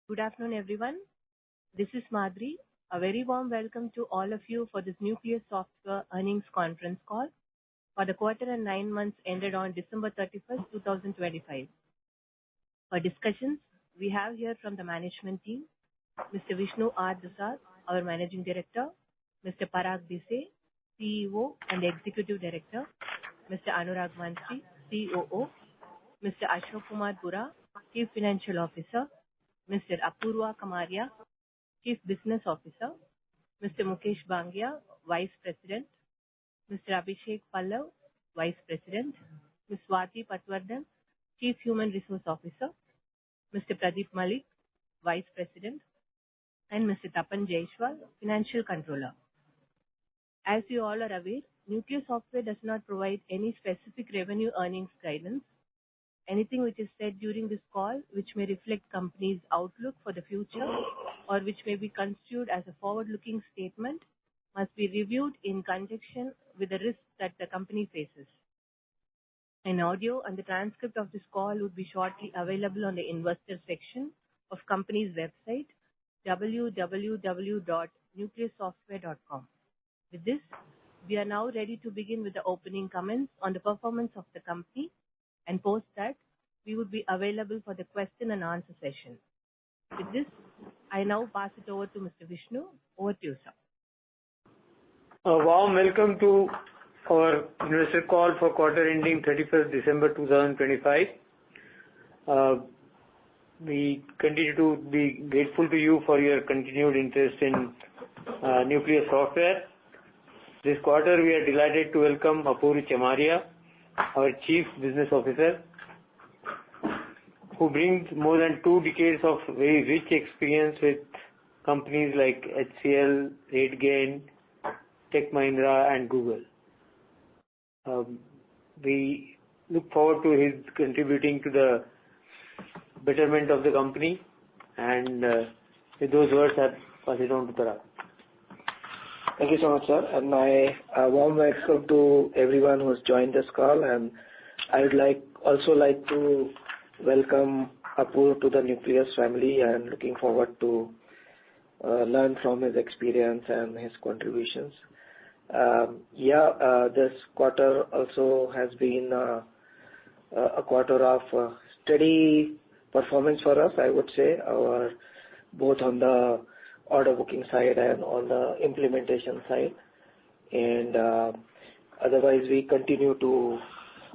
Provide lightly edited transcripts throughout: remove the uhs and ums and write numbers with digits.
Good afternoon, everyone. This is Madhuri. A very warm welcome to all of you for this Nucleus Software earnings conference call for the quarter and 9 months ended on December 31st, 2025. For discussions, we have here from the management team, Mr. Vishnu R. Dusad, our Managing Director, Mr. Parag Dise, CEO and Executive Director, Mr. Anurag Mantri, COO, Mr. Ashok Kumar Pura, Chief Financial Officer, Mr. Apurva Kamaria, Chief Business Officer, Mr. Mukesh Bangia, Vice President, Mr. Abhishek Pallav, Vice President, Ms. Swati Patwardhan, Chief Human Resource Officer, Mr. Pradeep Malik, Vice President, and Mr. Tapan Jaishwal, Financial Controller. As you all are aware, Nucleus Software does not provide any specific revenue earnings guidance. Anything which is said during this call, which may reflect company's outlook for the future or which may be construed as a forward-looking statement, must be reviewed in conjunction with the risks that the company faces. An audio and the transcript of this call would be shortly available on the investor section of company's website, www.nucleussoftware.com. With this, we are now ready to begin with the opening comments on the performance of the company, and post that, we would be available for the question and answer session. With this, I now pass it over to Mr. Vishnu. Over to you, sir. A warm welcome to our investor call for quarter ending 31st December 2025. We continue to be grateful to you for your continued interest in Nucleus Software. This quarter, we are delighted to welcome Apurva Kamaria, our Chief Business Officer, who brings more than 2 decades of very rich experience with companies like HCL, RateGain, Tech Mahindra, and Google. We look forward to his contributing to the betterment of the company, and with those words, I pass it on to Parag. Thank you so much, sir, and my warm welcome to everyone who has joined this call, and I would also like to welcome Apurva to the Nucleus family, and looking forward to learn from his experience and his contributions. This quarter also has been a quarter of steady performance for us, I would say, both on the order booking side and on the implementation side. And otherwise, we continue to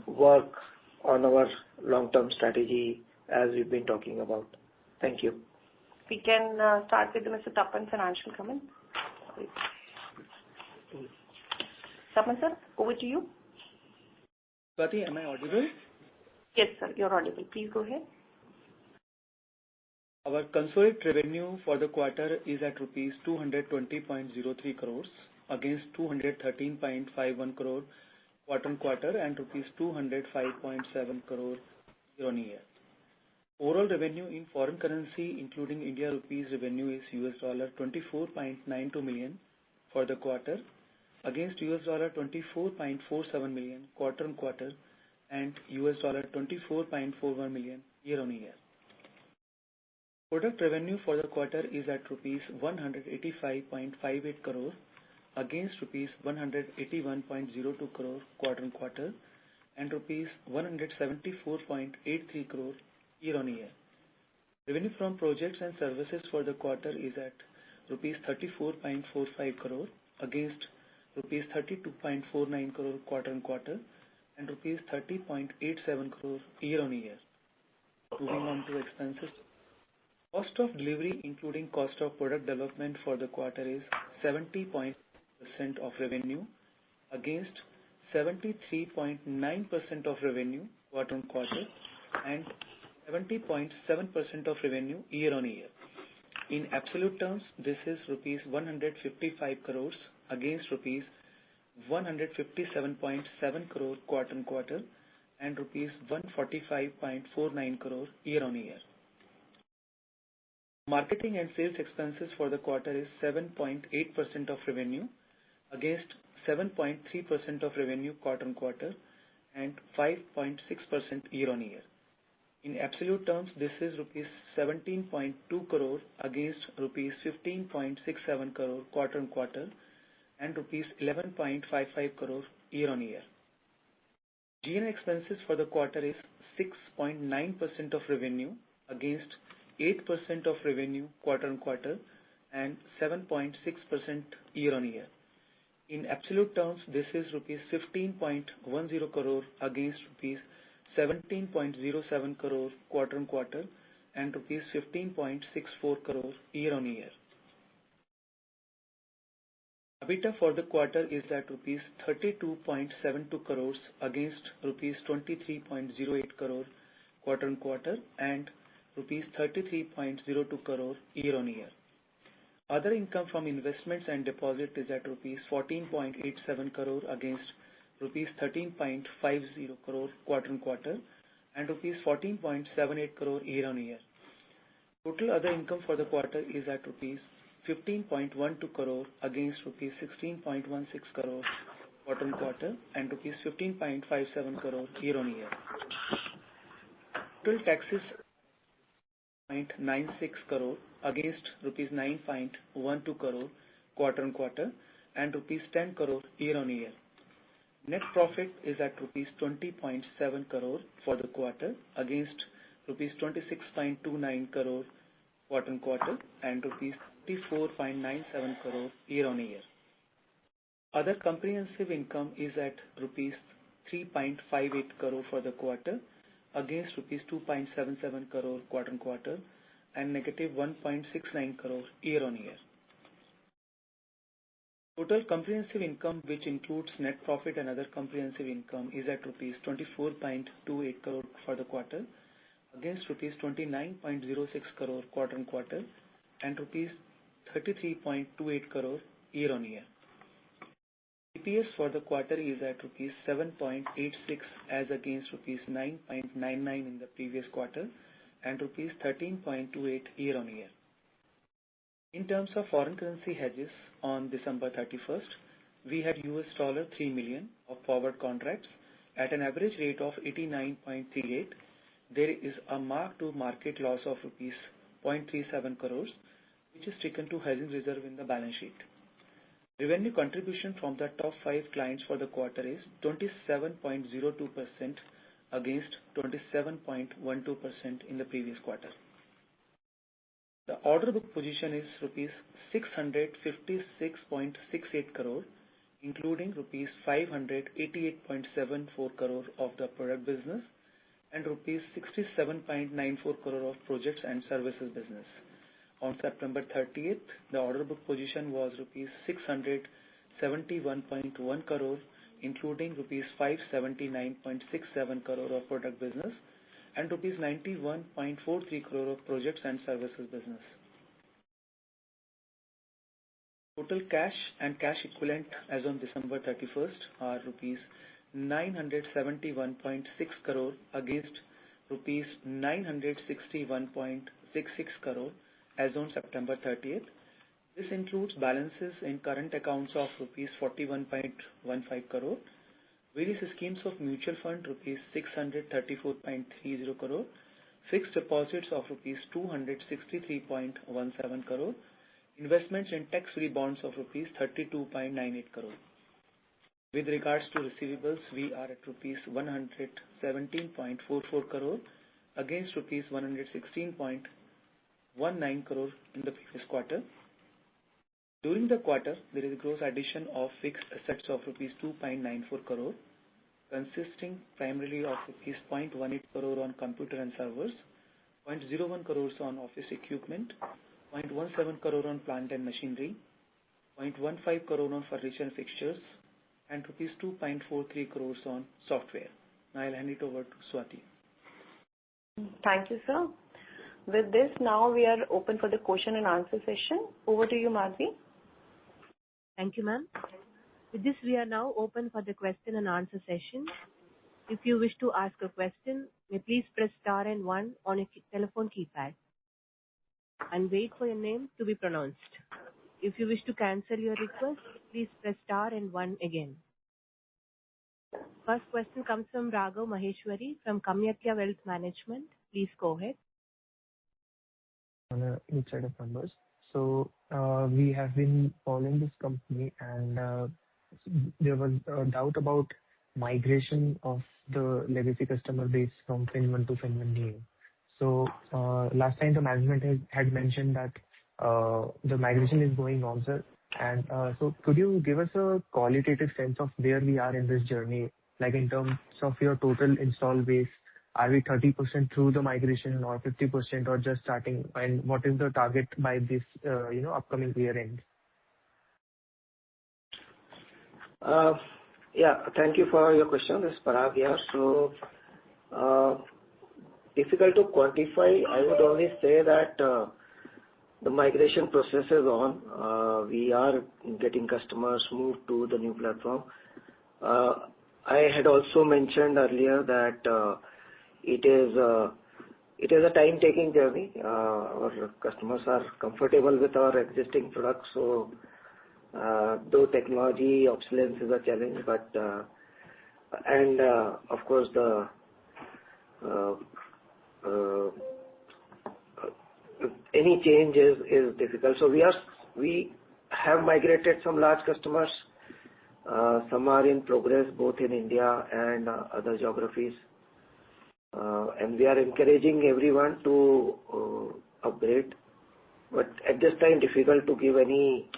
work on our long-term strategy as we've been talking about. Thank you. We can start with Mr. Tapan financial comment. Tapan sir, over to you. Swati, am I audible? Yes, sir, you're audible. Please go ahead. Our consolidated revenue for the quarter is at rupees 220.03 crores against 213.51 crore quarter-on-quarter and rupees 205.7 crore year-on-year. Overall revenue in foreign currency, including India rupees revenue, is $24.92 million for the quarter against $24.47 million quarter-on-quarter and $24.41 million year-on-year. Product revenue for the quarter is at rupees 185.58 crore against rupees 181.02 crore quarter-on-quarter and rupees 174.83 crore year-on-year. Revenue from projects and services for the quarter is at rupees 34.45 crore against rupees 32.49 crore quarter-on-quarter and rupees 30.87 crore year-on-year. Moving on to expenses. Cost of delivery, including cost of product development for the quarter, is 70% of revenue against 73.9% of revenue quarter-on-quarter and 70.7% of revenue year-on-year. In absolute terms, this is rupees 155 crores against rupees 157.7 crore quarter-on-quarter and rupees 145.49 crore year-on-year. Marketing and sales expenses for the quarter is 7.8% of revenue against 7.3% of revenue quarter-on-quarter and 5.6% year-on-year. In absolute terms, this is rupees 17.2 crore against rupees 15.67 crore quarter-on-quarter and rupees 11.55 crore year-on-year. G&A expenses for the quarter is 6.9% of revenue against 8% of revenue quarter-on-quarter and 7.6% year-on-year. In absolute terms, this is rupees 15.10 crore against rupees 17.07 crore quarter-on-quarter and rupees 15.64 crore year-on-year. EBITDA for the quarter is at rupees 32.72 crores against rupees 23.08 crore quarter-on-quarter and rupees 33.02 crore year-on-year. Other income from investments and deposit is at rupees 14.87 crore against rupees 13.50 crore quarter-on-quarter and rupees 14.78 crore year-on-year. Total other income for the quarter is at rupees 15.12 crore against rupees 16.16 crore quarter-on-quarter and rupees 15.57 crore year-on-year. Total taxes 0.96 crore against rupees 9.12 crore quarter-on-quarter and rupees 10 crore year-on-year. Net profit is at rupees 20.7 crore for the quarter against rupees 26.29 crore quarter-on-quarter and rupees 34.97 crore year-on-year. Other comprehensive income is at rupees 3.58 crore for the quarter against rupees 2.77 crore quarter-on-quarter and negative 1.69 crore year-on-year. Total comprehensive income, which includes net profit and other comprehensive income, is at rupees 24.28 crore for the quarter against rupees 29.06 crore quarter-on-quarter and rupees 33.28 crore year-on-year. EPS for the quarter is at rupees 7.86 as against rupees 9.99 in the previous quarter and rupees 13.28 year-on-year. In terms of foreign currency hedges, on December 31st, we had $3 million of forward contracts at an average rate of 89.38. There is a mark-to-market loss of rupees 0.37 crores, which is taken to hedging reserve in the balance sheet. Revenue contribution from the top 5 clients for the quarter is 27.02% against 27.12% in the previous quarter. The order book position is rupees 656.68 crore, including rupees 588.74 crore of the product business and rupees 67.94 crore of projects and services business. On September 30th, the order book position was rupees 671.1 crore, including rupees 579.67 crore of product business and rupees 91.43 crore of projects and services business. Total cash and cash equivalent as on December 31st are rupees 971.6 crore against rupees 961.66 crore as on September 30th. This includes balances in current accounts of rupees 41.15 crore, various schemes of mutual fund rupees 634.30 crore, fixed deposits of rupees 263.17 crore, investments in tax-free bonds of rupees 32.98 crore. With regards to receivables, we are at rupees 117.44 crore against rupees 116.19 crore in the previous quarter. During the quarter, there is a gross addition of fixed assets of rupees 2.94 crore, consisting primarily of rupees 0.18 crore on computer and servers, 0.01 crores on office equipment, 0.17 crore on plant and machinery, 0.15 crore on furniture and fixtures, and rupees 2.43 crores on software. Now I'll hand it over to Swati. Thank you, sir. With this, now we are open for the question and answer session. Over to you, Madhvi. Thank you, ma'am. With this, we are now open for the question and answer session. If you wish to ask a question, please press star and 1 on your telephone keypad and wait for your name to be pronounced. If you wish to cancel your request, please press star and 1 again. First question comes from Raghav Maheshwari from Kamyakya Wealth Management. Please go ahead. On a each side of numbers. So we have been following this company, and there was a doubt about migration of the legacy customer base from FinnOne to FinnOne Neo. So last time the management had mentioned that the migration is going on, sir. And so could you give us a qualitative sense of where we are in this journey, like in terms of your total install base? Are we 30% through the migration or 50% or just starting? And what is the target by this, upcoming year end? Yeah, thank you for your question. This is Parag here. So, difficult to quantify. I would only say that the migration process is on. We are getting customers moved to the new platform. I had also mentioned earlier that it is a time-taking journey. Our customers are comfortable with our existing products, so though technology obsolescence is a challenge, but of course any change is difficult. So we have migrated some large customers. Some are in progress both in India and other geographies. And we are encouraging everyone to upgrade. But at this time, difficult to give any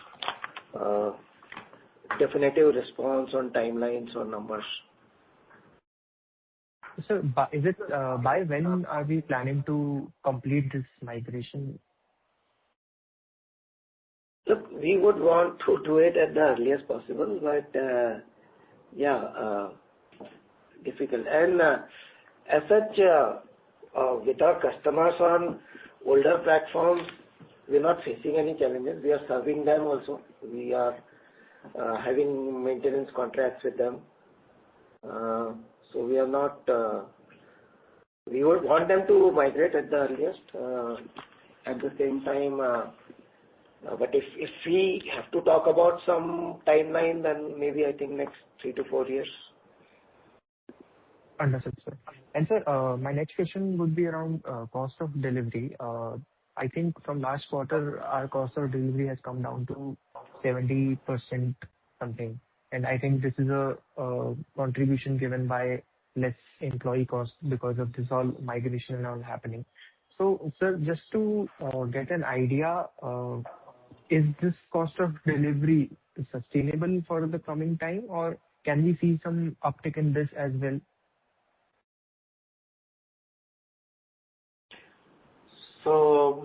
definitive response on timelines or numbers. So, is it by when are we planning to complete this migration? Look, we would want to do it at the earliest possible, but difficult. And as such, with our customers on older platforms, we're not facing any challenges. We are serving them also. We are having maintenance contracts with them. So we are not. We would want them to migrate at the earliest. At the same time, but if we have to talk about some timeline, then maybe I think next 3 to 4 years. Understood, sir. And sir, my next question would be around cost of delivery. I think from last quarter, our cost of delivery has come down to 70% something. And I think this is a contribution given by less employee cost because of this all migration and all happening. So, sir, just to get an idea, is this cost of delivery sustainable for the coming time, or can we see some uptick in this as well? So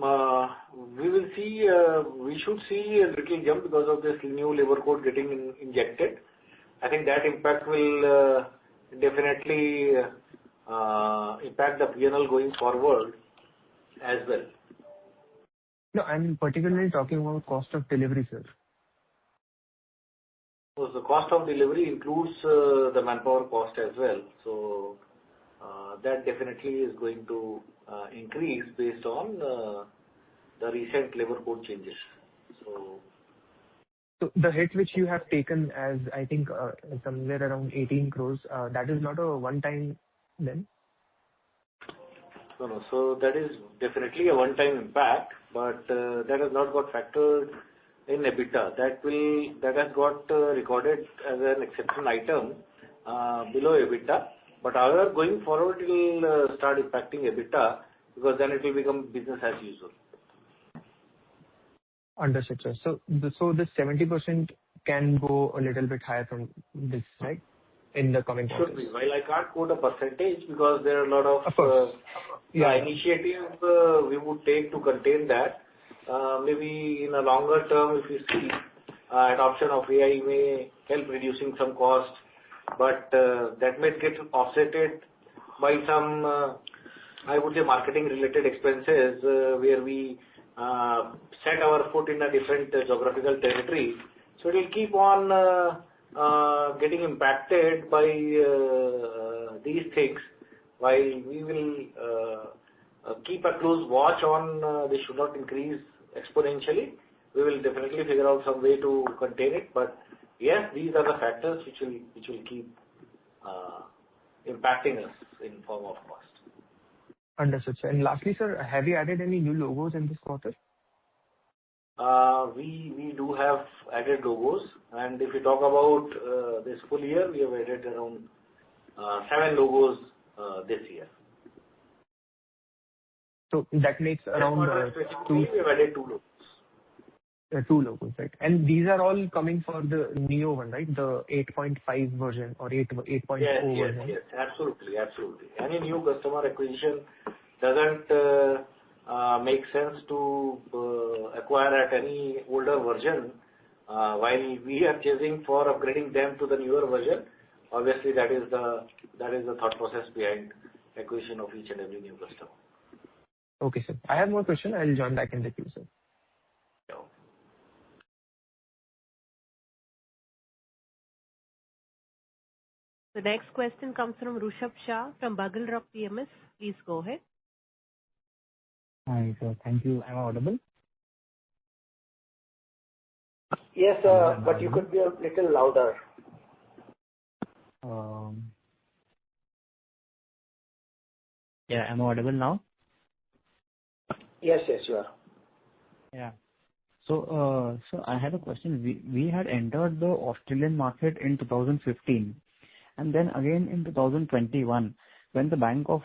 we should see a little jump because of this new labor code getting injected. I think that impact will definitely impact the P&L going forward as well. No, I'm particularly talking about cost of delivery, sir. So the cost of delivery includes the manpower cost as well. So that definitely is going to increase based on the recent labor code changes. So the hit which you have taken as, I think, somewhere around 18 crores, that is not a one-time then? No. So that is definitely a one-time impact, but that has not got factored in EBITDA. That has got recorded as an exception item below EBITDA. But however, going forward, it will start impacting EBITDA because then it will become business as usual. Understood, sir. So the 70% can go a little bit higher from this, right? In the coming quarters. Should be. While I can't quote a percentage because there are a lot of course. initiatives we would take to contain that. Maybe in a longer term, if you see adoption of AI may help reducing some cost, but that may get offsetted by some, I would say, marketing related expenses where we set our foot in a different geographical territory. So it will keep on getting impacted by these things. While we will keep a close watch on this should not increase exponentially, we will definitely figure out some way to contain it. But yes, these are the factors which will keep impacting us in form of cost. Understood, sir. And lastly, sir, have you added any new logos in this quarter? We do have added logos, and if you talk about this full year, we have added around 7 logos this year. So that makes around we have added 2 logos. 2 logos, right? And these are all coming for the Neo one, right? The 8.5 version or 8.0 version. Yes, absolutely. Any new customer acquisition doesn't make sense to acquire at any older version, while we are chasing for upgrading them to the newer version. Obviously, that is the thought process behind acquisition of each and every new customer. Okay, sir. I have more question. I'll join back in the queue, sir. Yeah. The next question comes from Rushabh Shah from Bugle Rock PMS. Please go ahead. Hi, sir. Thank you. Am I audible? Yes, but you could be a little louder. Yeah, am I audible now? Yes, you are. Yeah. So I had a question. We had entered the Australian market in 2015, and then again in 2021, when the Bank of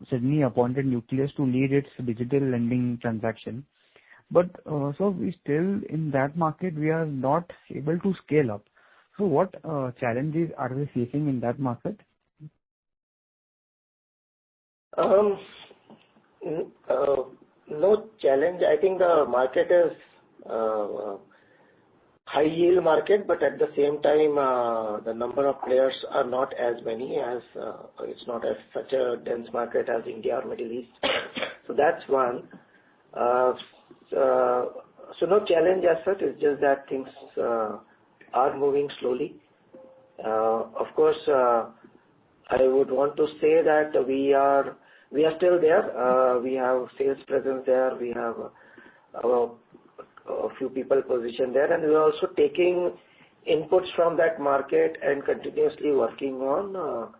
Sydney appointed Nucleus to lead its digital lending transaction. But so we still in that market, we are not able to scale up. So what challenges are we facing in that market? No challenge. I think the market is high yield market, but at the same time, the number of players are not as many as it's not as such a dense market as India or Middle East. So that's one. So no challenge as such. It's just that things are moving slowly. Of course, I would want to say that we are still there. We have sales presence there. We have a few people positioned there, and we are also taking inputs from that market and continuously working on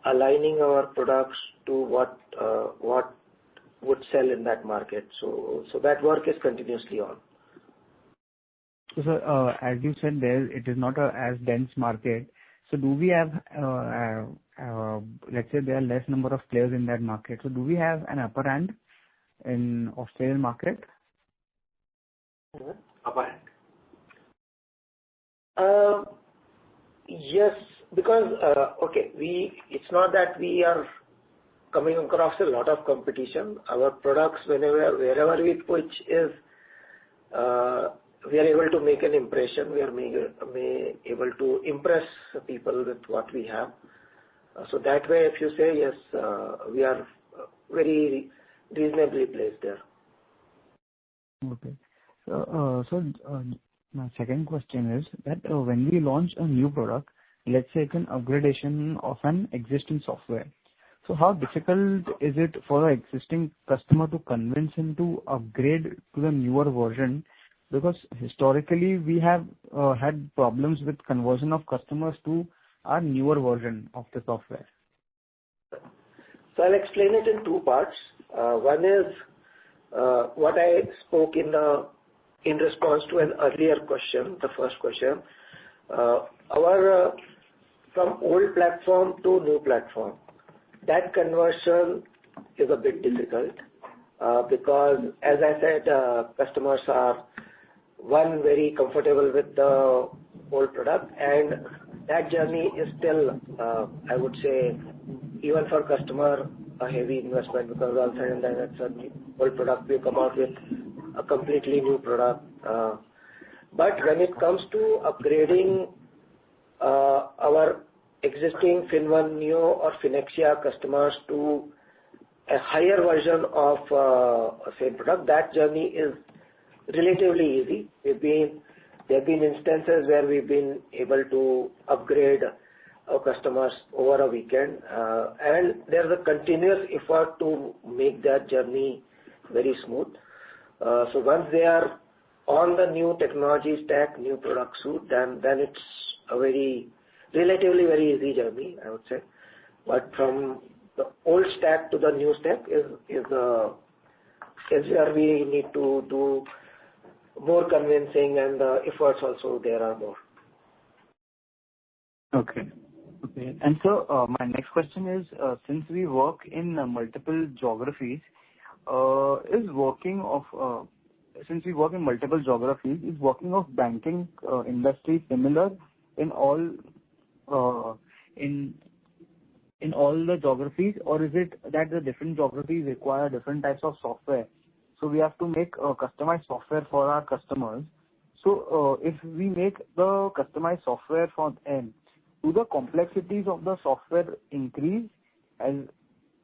aligning our products to what would sell in that market. So that work is continuously on. So, sir, as you said, it is not as dense market. So do we have, let's say there are less number of players in that market. So do we have an upper hand in Australian market? Upper hand. Yes, because it's not that we are coming across a lot of competition. Our products, wherever we pitch is, we are able to make an impression. We are able to impress people with what we have. So that way, if you say yes, we are very reasonably placed there. Okay. So my second question is that when we launch a new product, let's say it's an upgradation of an existing software. So how difficult is it for the existing customer to convince him to upgrade to the newer version? Because historically we have had problems with conversion of customers to our newer version of the software. So I'll explain it in 2 parts. One is what I spoke in response to an earlier question, the first question. Our from old platform to new platform, that conversion is a bit difficult because, as I said, customers are very comfortable with the old product, and that journey is still, I would say, even for customer, a heavy investment, because all said and done, it's an old product. We come out with a completely new product. But when it comes to upgrading our existing FinnOne Neo or FinnOne customers to a higher version of same product, that journey is relatively easy. There have been instances where we've been able to upgrade our customers over a weekend, and there's a continuous effort to make that journey very smooth. So once they are on the new technology stack, new product suite, then it's a relatively very easy journey, I would say. But from the old stack to the new stack is where we need to do more convincing, and the efforts also there are more. Okay. And so, my next question is, since we work in multiple geographies, is working of banking industry similar in all in all the geographies, or is it that the different geographies require different types of software? So we have to make customized software for our customers. So if we make the customized software for them, do the complexities of the software increase, and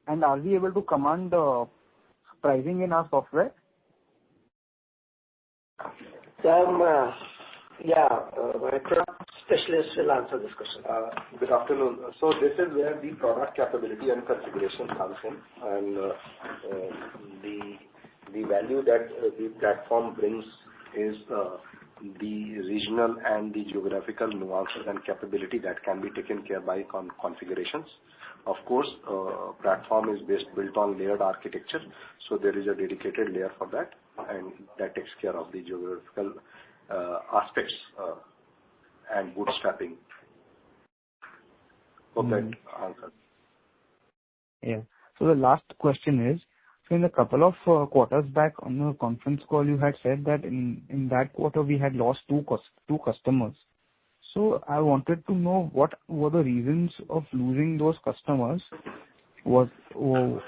are we able to command the pricing in our software? My product specialist will answer this question. Good afternoon. So this is where the product capability and configuration comes in, and the value that the platform brings is the regional and the geographical nuances and capability that can be taken care by configurations. Of course, platform is built on layered architecture, so there is a dedicated layer for that, and that takes care of the geographical aspects and bootstrapping. Hope that answers. Yeah. So the last question is, so in a couple of quarters back on the conference call, you had said that in that quarter we had lost two customers. So I wanted to know what were the reasons of losing those customers. Was it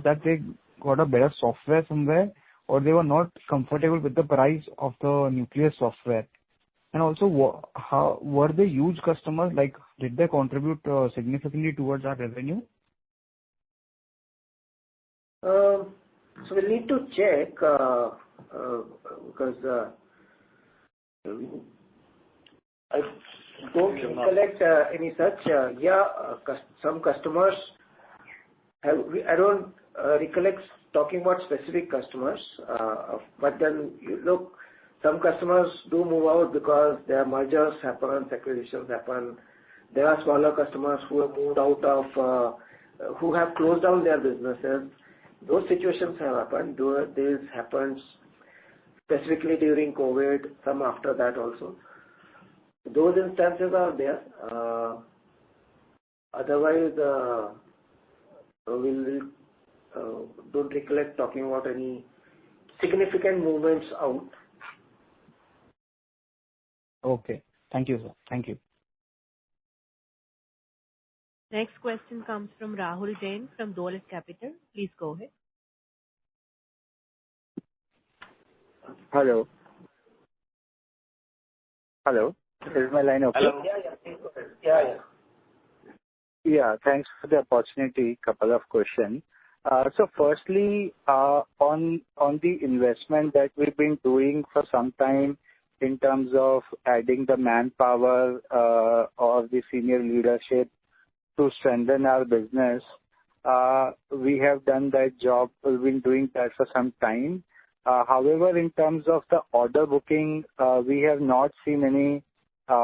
that they got a better software somewhere, or they were not comfortable with the price of the Nucleus software? And also, how were they huge customers? Like, did they contribute significantly towards our revenue? So we need to check because I don't recollect any such. Some customers have. I don't recollect talking about specific customers, but then you look, some customers do move out because their mergers happen, acquisitions happen. There are smaller customers who have moved out of, who have closed down their businesses. Those situations have happened. This happens specifically during COVID, some after that also. Those instances are there. Otherwise, we don't recollect talking about any significant movements out. Okay. Thank you, sir. Thank you. Next question comes from Rahul Jain from Dolat Capital. Please go ahead. Hello. Is my line okay? Hello. Yeah. Yeah, thanks for the opportunity. Couple of questions. So firstly, on the investment that we've been doing for some time in terms of adding the manpower or the senior leadership to strengthen our business, we have done that job. We've been doing that for some time. However, in terms of the order booking, we have not seen any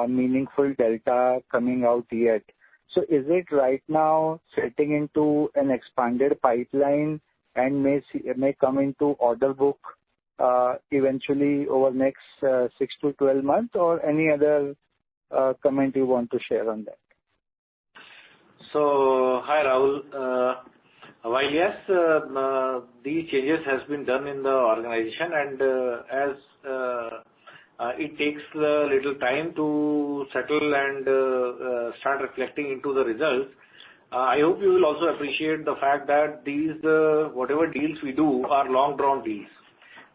meaningful delta coming out yet. So is it right now setting into an expanded pipeline and may come into order book eventually over next 6 to 12 months, or any other comment you want to share on that? So, hi Rahul. While yes, these changes has been done in the organization, and as it takes a little time to settle and start reflecting into the results, I hope you will also appreciate the fact that these whatever deals we do are long drawn deals.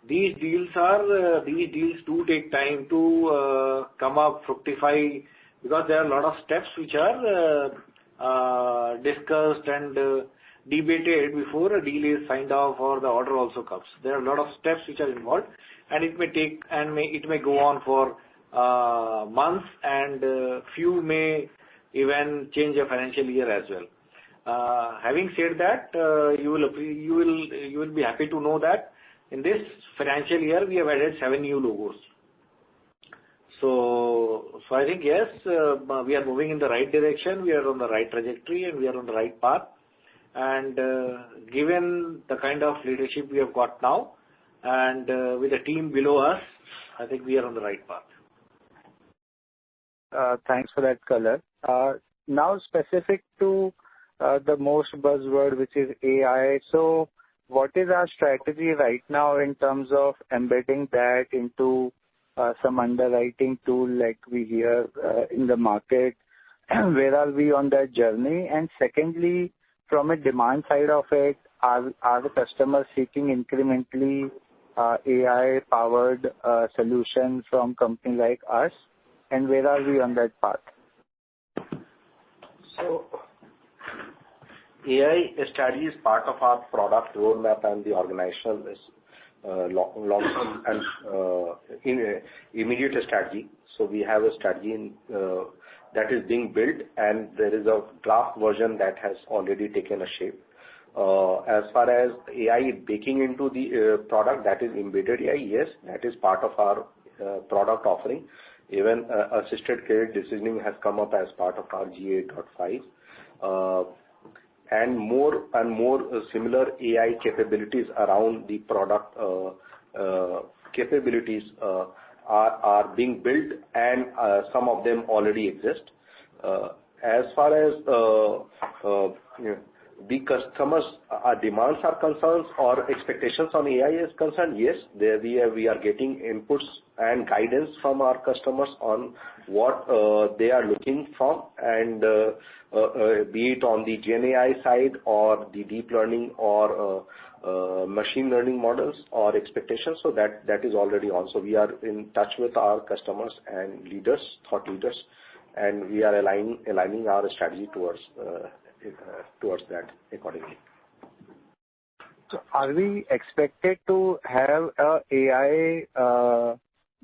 These deals do take time to come up, fructify, because there are a lot of steps which are discussed and debated before a deal is signed off or the order also comes. There are a lot of steps which are involved, and it may take and it may go on for months, and few may even change a financial year as well. Having said that, you will be happy to know that in this financial year we have added 7 new logos. So I think, yes, we are moving in the right direction, we are on the right trajectory, and we are on the right path. And given the kind of leadership we have got now, and with the team below us, I think we are on the right path. Thanks for that color. Now specific to the most buzzword, which is AI. So what is our strategy right now in terms of embedding that into some underwriting tool like we hear in the market? Where are we on that journey? And secondly, from a demand side of it, are the customers seeking incrementally AI-powered solutions from company like us? And where are we on that path? So, AI strategy is part of our product roadmap and the organizational long-term and immediate strategy. So we have a strategy that is being built, and there is a draft version that has already taken a shape. As far as AI baking into the product, that is embedded AI, yes, that is part of our product offering. Even assisted credit decisioning has come up as part of our GA.5. And more similar AI capabilities around the product capabilities are being built, and some of them already exist. As far as the customers' demands are concerned or expectations on AI is concerned, yes, there we are getting inputs and guidance from our customers on what they are looking from, and be it on the Gen AI side or the deep learning or machine learning models or expectations. So that is already on. So we are in touch with our customers and leaders, thought leaders, and we are aligning our strategy towards that accordingly. So are we expected to have a AI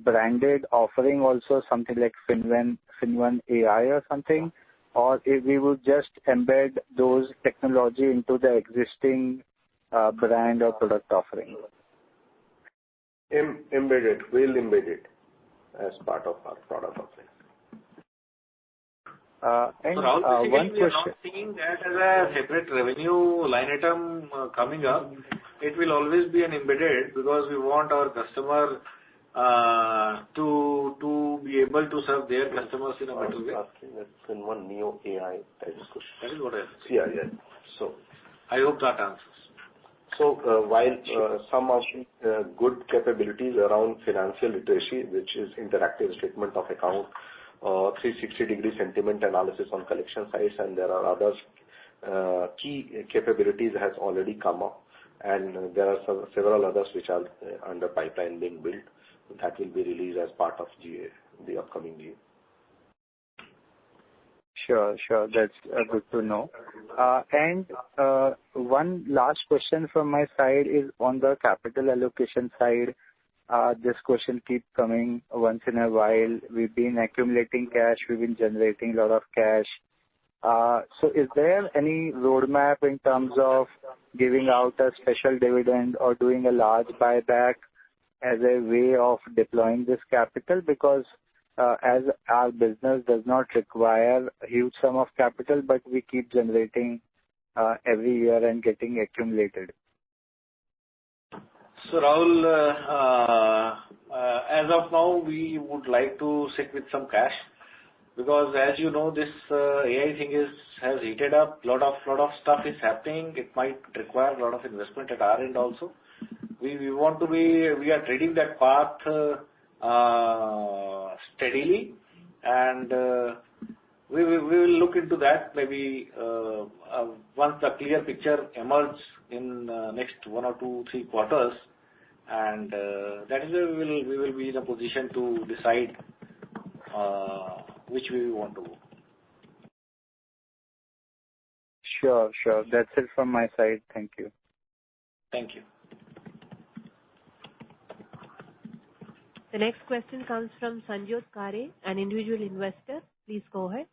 branded offering also, something like FinnOne AI or something, or if we would just embed those technology into the existing brand or product offering? We'll embed it as part of our product offering. And Rahul, one we are question. not seeing that as a separate revenue line item coming up. It will always be an embedded, because we want our customer to be able to serve their customers in a better way. FinnOne Neo AI type of question. That is what I said. Yeah. So I hope that answers. So while some of the good capabilities around financial literacy, which is interactive statement of account, 360-degree sentiment analysis on collection sites, and there are others, key capabilities has already come up, and there are several others which are under pipeline being built. That will be released as part of GA, the upcoming GA. Sure. That's good to know. And one last question from my side is on the capital allocation side. This question keeps coming once in a while. We've been accumulating cash. We've been generating a lot of cash. So is there any roadmap in terms of giving out a special dividend or doing a large buyback as a way of deploying this capital? Because as our business does not require a huge sum of capital, but we keep generating every year and getting accumulated. So Rahul, as of now, we would like to sit with some cash, because as you know, this AI thing has heated up. Lot of stuff is happening. It might require a lot of investment at our end also. We are treading that path steadily, and we will look into that maybe once the clear picture emerges in next 1 or 2, 3 quarters, and that is where we will be in a position to decide which way we want to go. Sure. That's it from my side. Thank you. Thank you. The next question comes from Sanjot Kare, an individual investor. Please go ahead.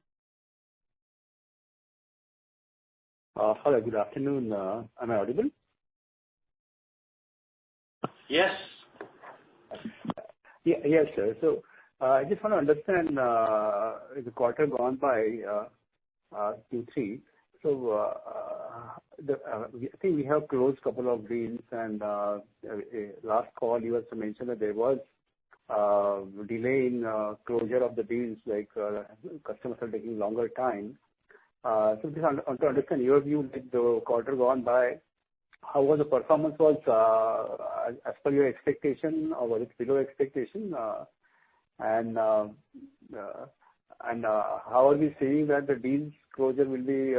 Hello, good afternoon. Am I audible? Yes. Yes, sir. So I just want to understand the quarter gone by Q3. So I think we have closed a couple of deals, and last call you also mentioned that there was delay in closure of the deals, like customers are taking longer time. So just want to understand your view, like the quarter gone by, how was the performance as per your expectation, or was it below expectation? And how are we seeing that the deals closure will be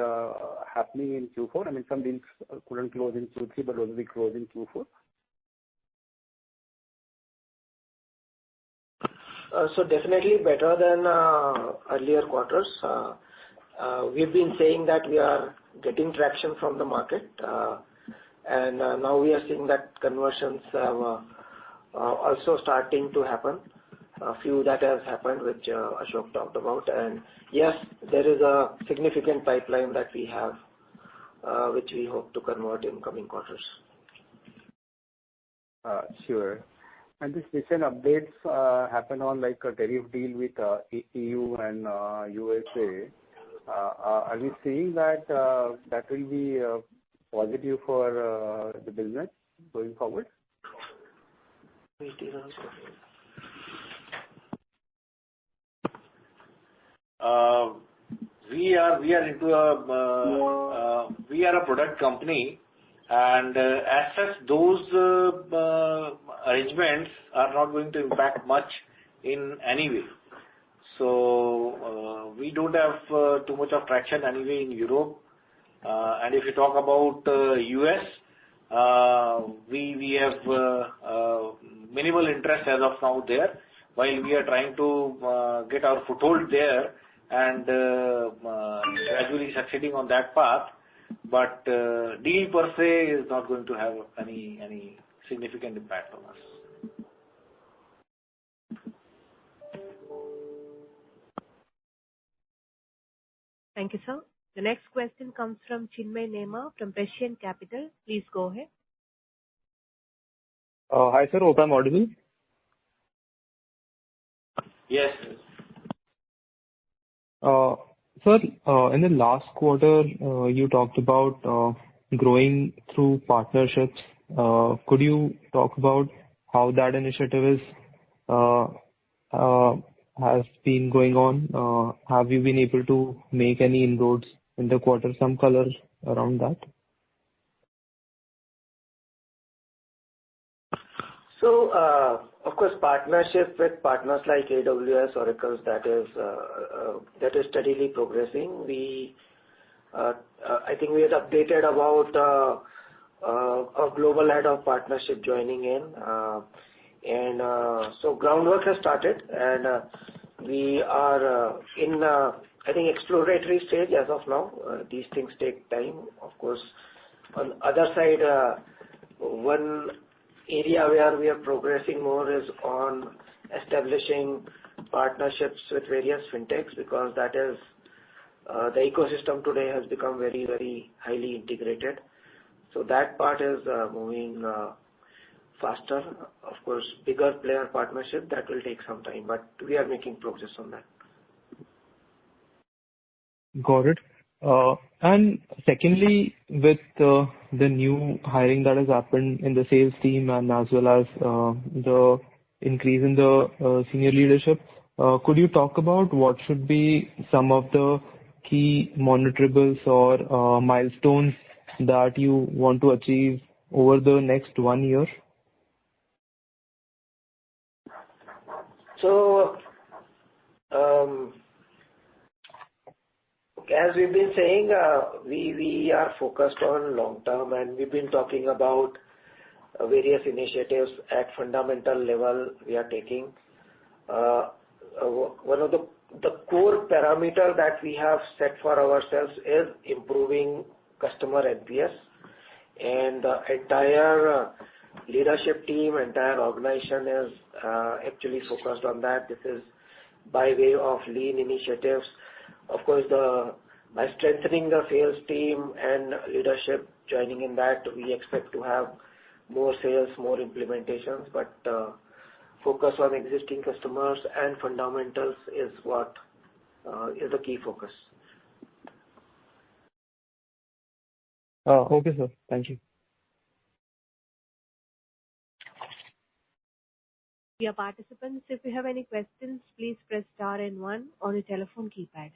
happening in Q4? I mean, some deals couldn't close in Q3, but will be closed in Q4. So definitely better than earlier quarters. We've been saying that we are getting traction from the market, and now we are seeing that conversions have also starting to happen. A few that has happened, which Ashok talked about, and yes, there is a significant pipeline that we have, which we hope to convert in coming quarters. Sure. And this recent updates happen on like a tariff deal with EU and USA. Are we seeing that that will be positive for the business going forward? We are a product company, and as such, those arrangements are not going to impact much in any way. So we don't have too much of traction anyway in Europe. And if you talk about US, we have minimal interest as of now there, while we are trying to get our foothold there and gradually succeeding on that path. But deal per se is not going to have any significant impact on us. Thank you, sir. The next question comes from Chinmay Nema from Prescient Capital. Please go ahead. Hi, sir. Hope I'm audible. Yes. Sir, in the last quarter, you talked about growing through partnerships. Could you talk about how that initiative has been going on? Have you been able to make any inroads in the quarter? Some color around that. So, of course, partnership with partners like AWS, Oracle, that is steadily progressing. I think we had updated about a global head of partnership joining in, and so groundwork has started, and we are in I think exploratory stage as of now. These things take time, of course. On the other side, one area where we are progressing more is on establishing partnerships with various fintechs, because that is the ecosystem today has become very, very highly integrated. So that part is moving faster. Of course, bigger player partnership, that will take some time, but we are making progress on that. Got it. And secondly, with the new hiring that has happened in the sales team and as well as the increase in the senior leadership, could you talk about what should be some of the key monitorables or milestones that you want to achieve over the next 1 year? So, as we've been saying, we are focused on long term, and we've been talking about various initiatives at fundamental level we are taking. One of the core parameter that we have set for ourselves is improving customer NPS, and the entire leadership team, entire organization is actually focused on that. This is by way of lean initiatives. Of course, by strengthening the sales team and leadership joining in that, we expect to have more sales, more implementations. But focus on existing customers and fundamentals is what is the key focus. Okay, sir. Thank you. Dear participants, if you have any questions, please press star and 1 on your telephone keypad.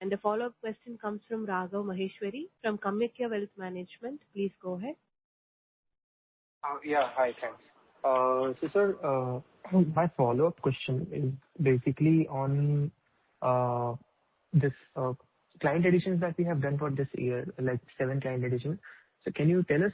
And the follow-up question comes from Raghav Maheshwari from Kamyakya Wealth Management. Please go ahead. Yeah. Hi, thanks. So, sir, my follow-up question is basically on this client additions that we have done for this year, like 7 client additions. So can you tell us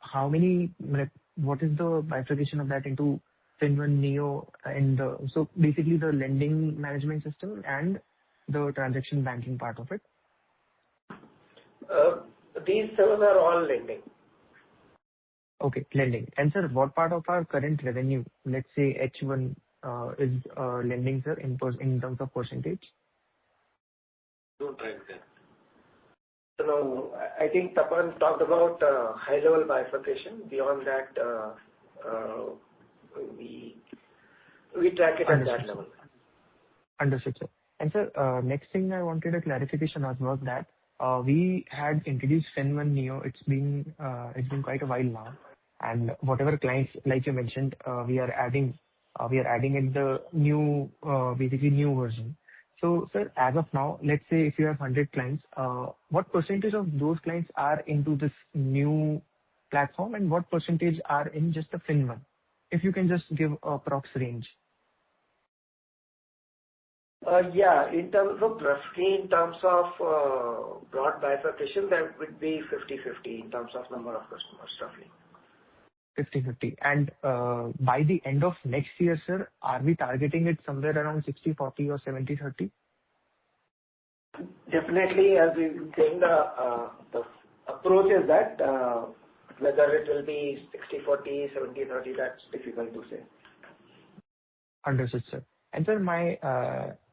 how many, like, what is the bifurcation of that into FinnOne Neo and so basically the lending management system and the transaction banking part of it? These 7 are all lending. Okay, lending. And sir, what part of our current revenue, let's say H1, is lending, sir, in terms of percentage? Don't track that. No, I think Tapan talked about high-level bifurcation. Beyond that, we track it at that level. Understood, sir. And sir, next thing I wanted a clarification on was that we had introduced FinnOne Neo. It's been quite a while now, and whatever clients, like you mentioned, we are adding in the new, basically new version. So, sir, as of now, let's say if you have 100 clients, what percentage of those clients are into this new platform, and what percentage are in just the FinnOne? If you can just give a prox range. Yeah, in terms of roughly, in terms of broad bifurcation, that would be 50-50 in terms of number of customers, roughly. 50-50. And by the end of next year, sir, are we targeting it somewhere around 60-40 or 70-30? Definitely, as we think the approach is that whether it will be 60-40, 70-30, that's difficult to say. Understood, sir. And sir, my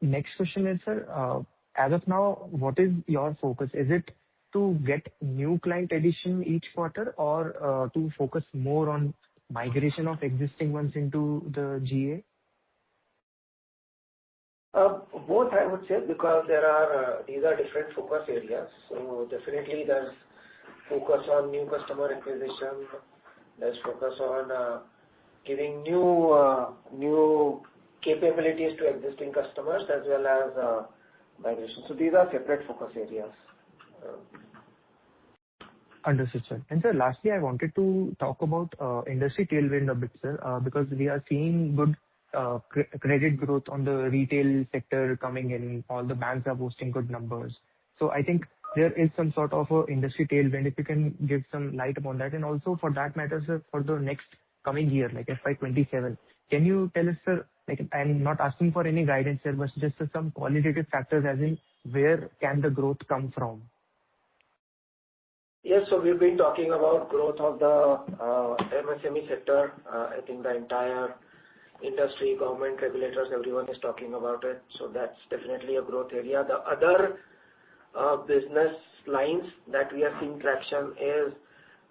next question is, sir, as of now, what is your focus? Is it to get new client addition each quarter, or to focus more on migration of existing ones into the GA? Both, I would say, because there are these are different focus areas. So definitely there's focus on new customer acquisition. There's focus on giving new capabilities to existing customers as well as migration. So these are separate focus areas. Understood, sir. And sir, lastly, I wanted to talk about industry tailwind a bit, sir, because we are seeing good credit growth on the retail sector coming in. All the banks are posting good numbers. So I think there is some sort of a industry tailwind, if you can give some light upon that. And also for that matter, sir, for the next coming year, like FY27, can you tell us, sir, like, I'm not asking for any guidance here, but just some qualitative factors, as in where can the growth come from? Yes, so we've been talking about growth of the MSME sector. I think the entire industry, government, regulators, everyone is talking about it. So that's definitely a growth area. The other business lines that we are seeing traction is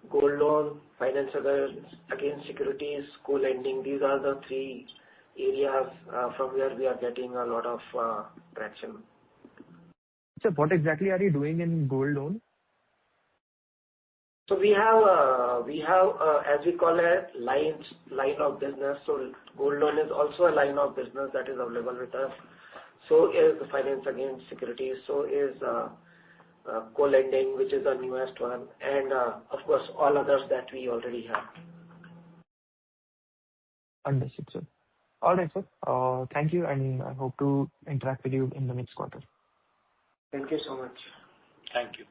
gold loan, finance against securities, co-lending. These are the 3 areas from where we are getting a lot of traction. So what exactly are you doing in gold loan? So we have as we call it line of business. So gold loan is also a line of business that is available with us. So is the finance against securities. So is co-lending, which is the newest one, and of course all others that we already have. Understood, sir. All right, sir. Thank you, and I hope to interact with you in the next quarter. Thank you so much. Thank you.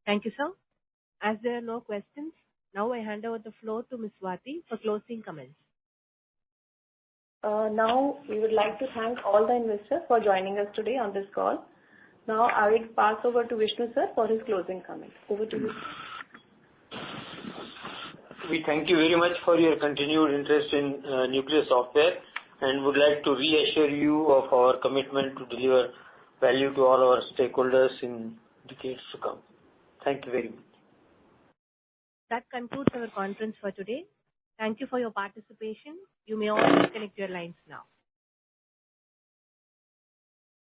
Thank you, sir. As there are no questions, now I hand over the floor to Ms. Swati for closing comments. Now we would like to thank all the investors for joining us today on this call. Now I will pass over to Vishnu sir for his closing comments. Over to you. We thank you very much for your continued interest in Nucleus Software, and would like to reassure you of our commitment to deliver value to all our stakeholders in decades to come. Thank you very much. That concludes our conference for today. Thank you for your participation. You may all disconnect your lines now.